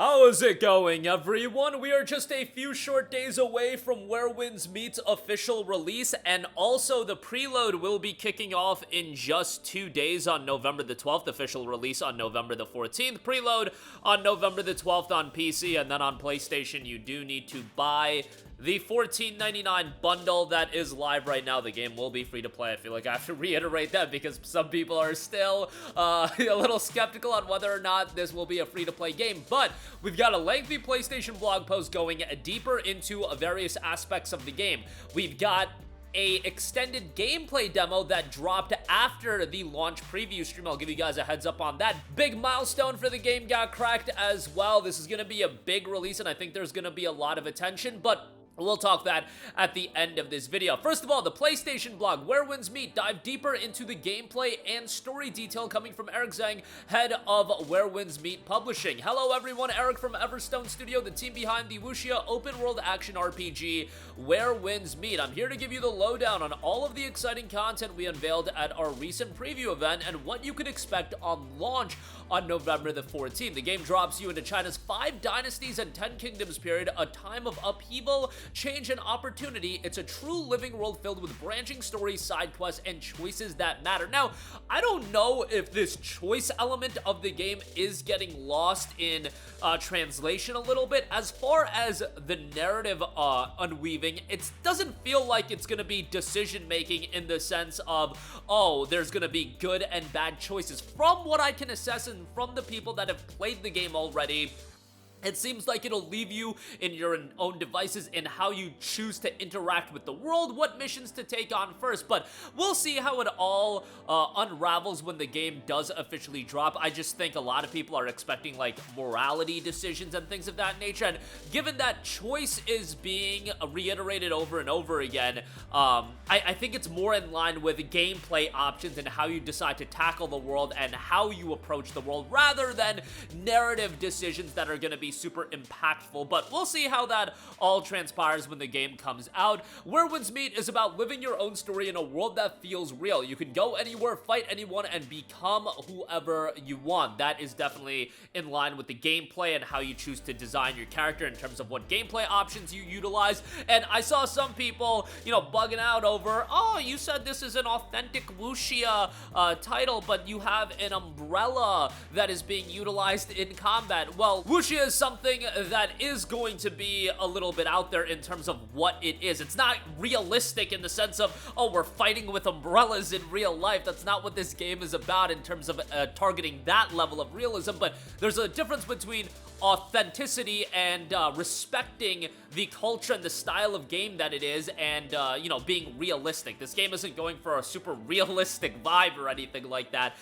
How is it going, everyone? We are just a few short days away from Where Winds Meet's official release, and also the preload will be kicking off in just 2 days on November the 12th, official release on November the 14th, preload on November the 12th on PC, and then on PlayStation you do need to buy the $14.99 bundle that is live right now. The game will be free to play. I feel like I have to reiterate that because some people are still a little skeptical on whether or not this will be a free-to-play game, but we've got a lengthy PlayStation blog post going deeper into various aspects of the game. We've got a extended gameplay demo that dropped after the launch preview stream. I'll give you guys a heads up on that. Big milestone for the game got cracked as well. This is going to be a big release, and I think there's going to be a lot of attention, but we'll talk that at the end of this video. First of all, the PlayStation blog, Where Winds Meet, dive deeper into the gameplay and story detail coming from Eric Zhang, head of Where Winds Meet Publishing. Hello everyone, Eric from Everstone Studio, the team behind the wuxia open world action RPG, Where Winds Meet. I'm here to give you the lowdown on all of the exciting content we unveiled at our recent preview event and what you can expect on launch on November the 14th. The game drops you into China's 5 dynasties and 10 kingdoms period, a time of upheaval, change, and opportunity. It's a true living world filled with branching stories, side quests, and choices that matter. Now, I don't know if this choice element of the game is getting lost in translation a little bit. As far as the narrative unweaving, it doesn't feel like it's going to be decision making in the sense of, oh, there's going to be good and bad choices. From what I can assess and from the people that have played the game already, it seems like it'll leave you in your own devices in how you choose to interact with the world, what missions to take on first, but we'll see how it all unravels when the game does officially drop. I just think a lot of people are expecting like morality decisions and things of that nature, and given that choice is being reiterated over and over again, I think it's more in line with gameplay options and how you decide to tackle the world and how you approach the world rather than narrative decisions that are going to be super impactful, but we'll see how that all transpires when the game comes out. Where Winds Meet is about living your own story in a world that feels real. You can go anywhere, fight anyone, and become whoever you want. That is definitely in line with the gameplay and how you choose to design your character in terms of what gameplay options you utilize. And I saw some people, bugging out over, oh, you said this is an authentic wuxia title, but you have an umbrella that is being utilized in combat. Well, wuxia is something that is going to be a little bit out there in terms of what it is. It's not realistic in the sense of, oh, we're fighting with umbrellas in real life. That's not what this game is about in terms of targeting that level of realism, but there's a difference between authenticity and respecting the culture and the style of game that it is and, being realistic. This game isn't going for a super realistic vibe or anything like that.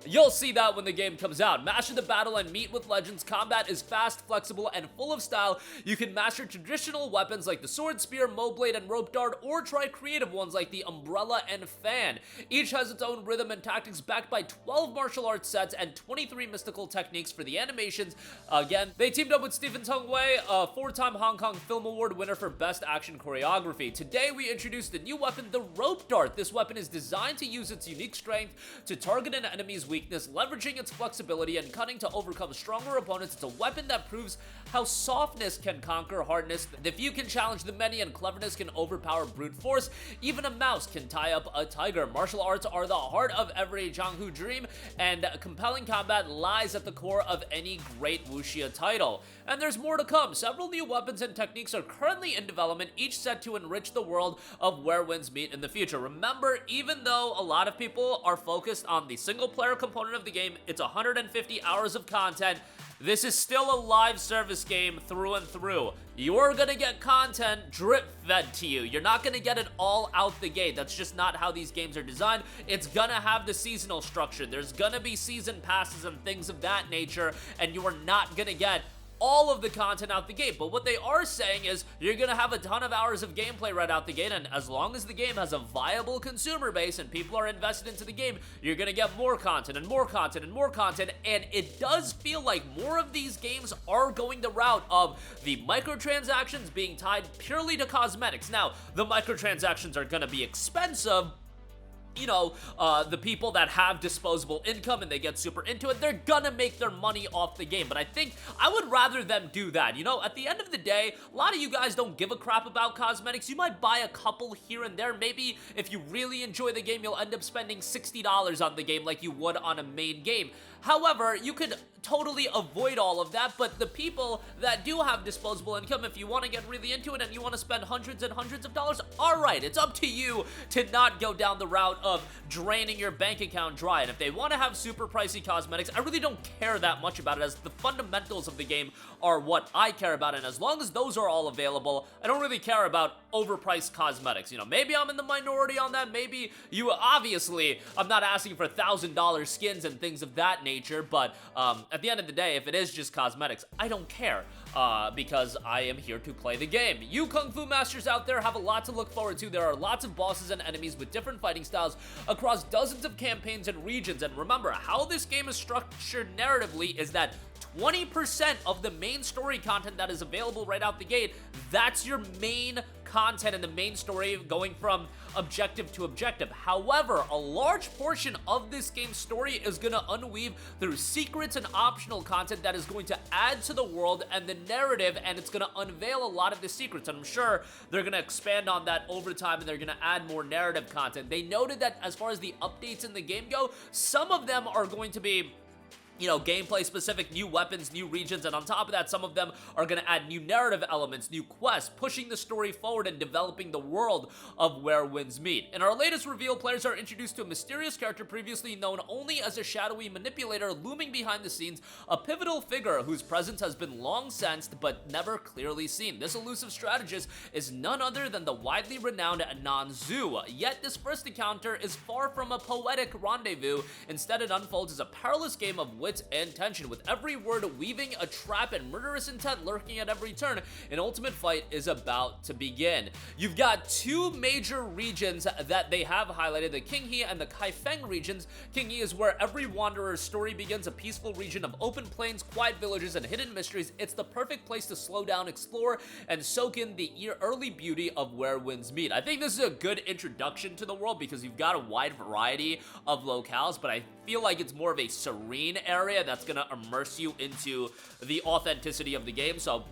You'll see that when the game comes out. Master the battle and meet with legends. Combat is fast, flexible, and full of style. You can master traditional weapons like the sword, spear, mow blade, and rope dart, or try creative ones like the umbrella and fan. Each has its own rhythm and tactics backed by 12 martial arts sets and 23 mystical techniques for the animations. Again, they teamed up with Stephen Tung Wei, a 4-time Hong Kong Film Award winner for Best Action Choreography. Today, we introduced the new weapon, the rope dart. This weapon is designed to use its unique strength to target an enemy's weakness, leveraging its flexibility and cunning to overcome stronger opponents. It's a weapon that proves how softness can conquer hardness. The few can challenge the many, and cleverness can overpower brute force. Even a mouse can tie up a tiger. Martial arts are the heart of every Jianghu dream, and compelling combat lies at the core of any great wuxia title. And there's more to come. Several new weapons and techniques are currently in development, each set to enrich the world of Where Winds Meet in the future. Remember, even though a lot of people are focused on the single-player component of the game, it's 150 hours of content. This is still a live service game through and through. You're gonna get content drip-fed to you. You're not gonna get it all out the gate. That's just not how these games are designed. It's gonna have the seasonal structure. There's gonna be season passes and things of that nature, and you are not gonna get all of the content out the gate. But what they are saying is you're gonna have a ton of hours of gameplay right out the gate, and as long as the game has a viable consumer base and people are invested into the game, you're gonna get more content and more content and more content. And it does feel like more of these games are going the route of the microtransactions being tied purely to cosmetics. Now, the microtransactions are gonna be expensive, you know, the people that have disposable income and they get super into it, they're gonna make their money off the game. But I think I would rather them do that. You know, at the end of the day, a lot of you guys don't give a crap about cosmetics. You might buy a couple here and there. Maybe if you really enjoy the game, you'll end up spending $60 on the game like you would on a main game. However, you could totally avoid all of that, but the people that do have disposable income, if you want to get really into it and you want to spend hundreds and hundreds of dollars, alright, it's up to you to not go down the route of draining your bank account dry. And if they want to have super pricey cosmetics, I really don't care that much about it, as the fundamentals of the game are what I care about, and as long as those are all available, I don't really care about overpriced cosmetics. You know, maybe I'm in the minority on that, maybe you, obviously, I'm not asking for $1,000 skins and things of that nature, but at the end of the day, if it is just cosmetics, I don't care, because I am here to play the game. You Kung Fu masters out there have a lot to look forward to. There are lots of bosses and enemies with different fighting styles across dozens of campaigns and regions, and remember, how this game is structured narratively is that 20% of the main story content that is available right out the gate, that's your main content in the main story, going from objective to objective. However, a large portion of this game's story is going to unweave through secrets and optional content that is going to add to the world and the narrative, and it's going to unveil a lot of the secrets, and I'm sure they're going to expand on that over time, and they're going to add more narrative content. They noted that as far as the updates in the game go, some of them are going to be, you know, gameplay specific, new weapons, new regions, and on top of that, some of them are going to add new narrative elements, new quests, pushing the story forward and developing the world of Where Winds Meet. In our latest reveal, players are introduced to a mysterious character previously known only as a shadowy manipulator looming behind the scenes, a pivotal figure whose presence has been long sensed but never clearly seen. This elusive strategist is none other than the widely renowned Nanzu, yet this first encounter is far from a poetic rendezvous. Instead, it unfolds as a perilous game of wit and tension, with every word weaving a trap and murderous intent lurking at every turn. An ultimate fight is about to begin. You've got two major regions that they have highlighted, the Qinghe and the Kaifeng regions. Qinghe is where every wanderer's story begins, a peaceful region of open plains, quiet villages, and hidden mysteries. It's the perfect place to slow down, explore, and soak in the early beauty of Where Winds Meet. I think this is a good introduction to the world because you've got a wide variety of locales, but I feel like it's more of a serene area that's gonna immerse you into the authenticity of the game. So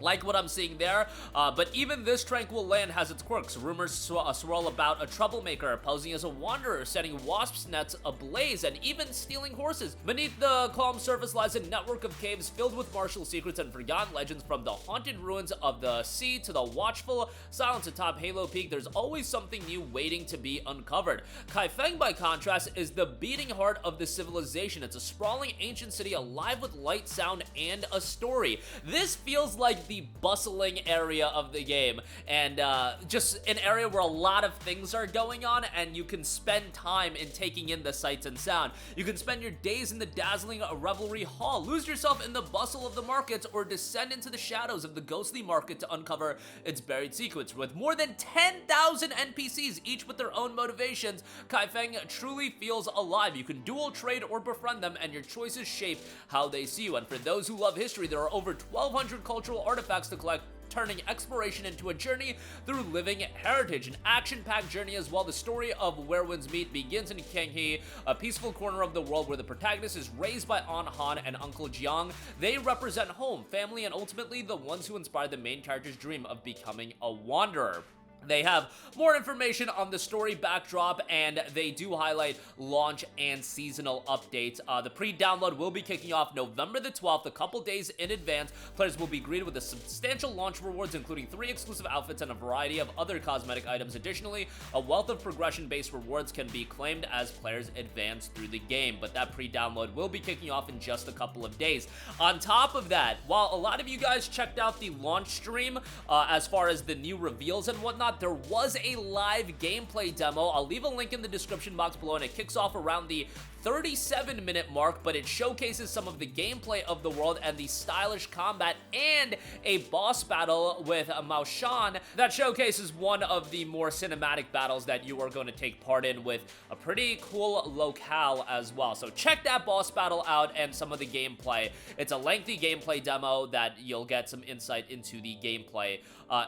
like what I'm seeing there, but even this tranquil land has its quirks. Rumors swirl about a troublemaker posing as a wanderer, setting wasps' nets ablaze, and even stealing horses. Beneath the calm surface lies a network of caves filled with martial secrets and forgotten legends, from the haunted ruins of the sea to the watchful silence atop Halo Peak. There's always something new waiting to be uncovered. Kaifeng, by contrast, is the beating heart of the civilization. It's a sprawling ancient city alive with light, sound, and a story. This feels like the bustling area of the game, and just an area where a lot of things are going on, and you can spend time in taking in the sights and sound. You can spend your days in the dazzling revelry hall, lose yourself in the bustle of the markets, or descend into the shadows of the ghostly market to uncover its buried secrets. With more than 10,000 NPCs, each with their own motivations, Kaifeng truly feels alive. You can dual trade or befriend them, and your choices shape how they see you. And for those who love history, there are over 1,200 cultural artifacts to collect, turning exploration into a journey through living heritage. An action-packed journey as well. The story of Where Winds Meet begins in Qinghe, a peaceful corner of the world where the protagonist is raised by Aunt Han and Uncle Jiang. They represent home, family, and ultimately the ones who inspired the main character's dream of becoming a wanderer. They have more information on the story backdrop, and they do highlight launch and seasonal updates. The pre-download will be kicking off November the 12th, a couple days in advance. Players will be greeted with a substantial launch rewards, including 3 exclusive outfits and a variety of other cosmetic items. Additionally, a wealth of progression-based rewards can be claimed as players advance through the game, but that pre-download will be kicking off in just a couple of days. On top of that, while a lot of you guys checked out the launch stream as far as the new reveals and whatnot, there was a live gameplay demo. I'll leave a link in the description box below, and it kicks off around the 37-minute mark, but it showcases some of the gameplay of the world and the stylish combat, and a boss battle with Mao Shan that showcases one of the more cinematic battles that you are going to take part in, with a pretty cool locale as well. So check that boss battle out and some of the gameplay. It's a lengthy gameplay demo that you'll get some insight into the gameplay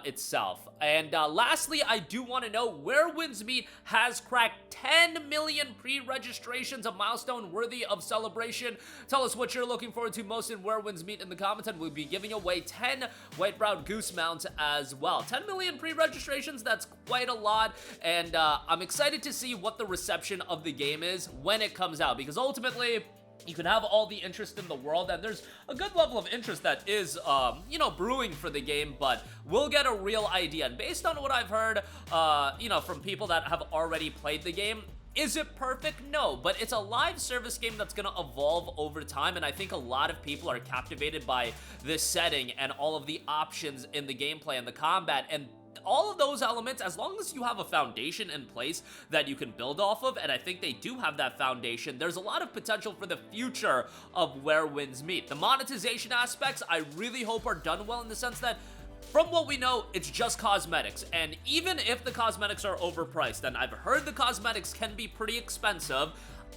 itself. And last lastly, I do want to know where Wins Meet has cracked 10 million pre-registrations, a milestone worthy of celebration. Tell us what you're looking forward to most in Where Wins Meet in the comments, and we'll be giving away 10 white-browed goose mounts as well. 10 million pre-registrations, that's quite a lot, and I'm excited to see what the reception of the game is when it comes out, because ultimately, you can have all the interest in the world, and there's a good level of interest that is, you know, brewing for the game, but we'll get a real idea. And based on what I've heard, you know, from people that have already played the game, is it perfect? No, but it's a live service game that's going to evolve over time, and I think a lot of people are captivated by this setting and all of the options in the gameplay and the combat, and all of those elements, as long as you have a foundation in place that you can build off of, and I think they do have that foundation, there's a lot of potential for the future of Where Wins Meet. The monetization aspects, I really hope are done well in the sense that, from what we know, it's just cosmetics, and even if the cosmetics are overpriced, and I've heard the cosmetics can be pretty expensive,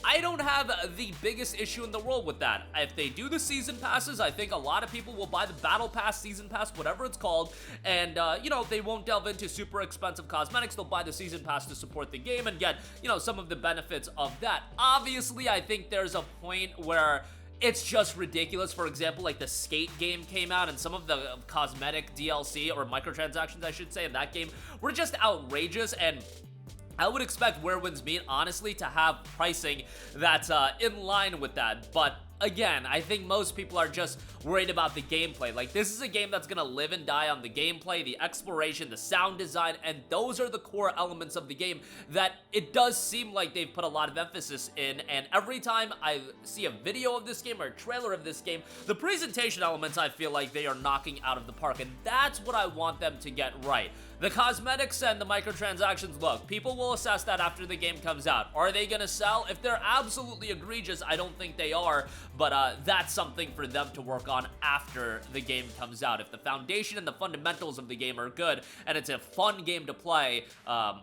I don't have the biggest issue in the world with that. If they do the season passes, I think a lot of people will buy the battle pass, season pass, whatever it's called, and, you know, they won't delve into super expensive cosmetics. They'll buy the season pass to support the game and get, you know, some of the benefits of that. Obviously, I think there's a point where it's just ridiculous. For example, like the Skate game came out, and some of the cosmetic DLC, or microtransactions, I should say, in that game were just outrageous, and I would expect Where Wins Meet, honestly, to have pricing that's in line with that, but again, I think most people are just worried about the gameplay. Like, this is a game that's gonna live and die on the gameplay, the exploration, the sound design, and those are the core elements of the game that it does seem like they've put a lot of emphasis in, and every time I see a video of this game or a trailer of this game, the presentation elements, I feel like they are knocking out of the park, and that's what I want them to get right. The cosmetics and the microtransactions, look, people will assess that after the game comes out. Are they gonna sell? If they're absolutely egregious, I don't think they are, but that's something for them to work on after the game comes out. If the foundation and the fundamentals of the game are good, and it's a fun game to play,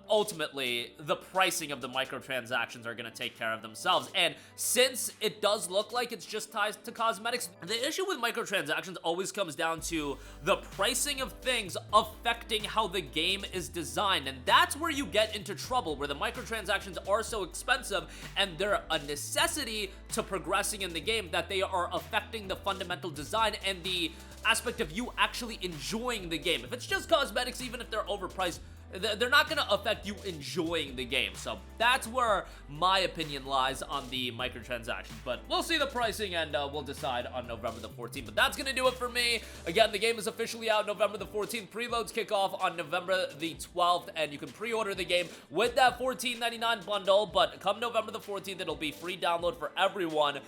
ultimately, the pricing of the microtransactions are gonna take care of themselves. And since it does look like it's just tied to cosmetics, the issue with microtransactions always comes down to the pricing of things affecting how the game is designed, and that's where you get into trouble, where the microtransactions are so expensive and they're a necessity to progressing in the game that they are affecting the fundamental design and the aspect of you actually enjoying the game. If it's just cosmetics, even if they're overpriced, they're not going to affect you enjoying the game. So that's where my opinion lies on the microtransactions. But we'll see the pricing, and we'll decide on November the 14th. But that's going to do it for me. Again, the game is officially out November the 14th. Preloads kick off on November the 12th, and you can pre-order the game with that $14.99 bundle. But come November the 14th, it'll be free download for everyone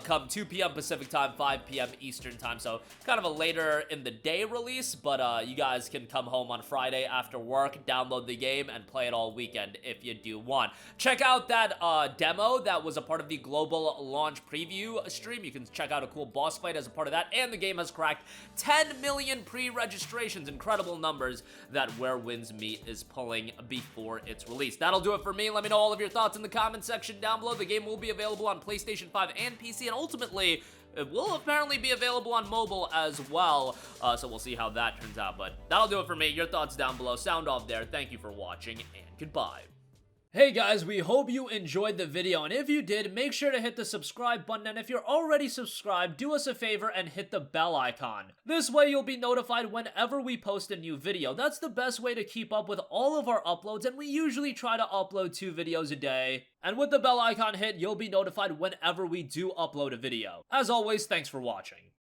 come 2 p.m. Pacific time, 5 p.m. Eastern time. So kind of a later in the day release, but you guys can come home on Friday after work, download the game, and play it all weekend if you do want. Check out that demo that was a part of the global launch preview stream. You can check out a cool boss fight as a part of that, and the game has cracked 10 million pre-registrations. Incredible numbers that Where Wins Meet is pulling before its release. That'll do it for me. Let me know all of your thoughts in the comment section down below. The game will be available on PlayStation 5 and PC, and ultimately it will apparently be available on mobile as well, so we'll see how that turns out. But that'll do it for me. Your thoughts down below. Sound off there. Thank you for watching, and goodbye. Hey guys, we hope you enjoyed the video, and if you did, make sure to hit the subscribe button, and if you're already subscribed, do us a favor and hit the bell icon. This way you'll be notified whenever we post a new video. That's the best way to keep up with all of our uploads, and we usually try to upload 2 videos a day. And with the bell icon hit, you'll be notified whenever we do upload a video. As always, thanks for watching.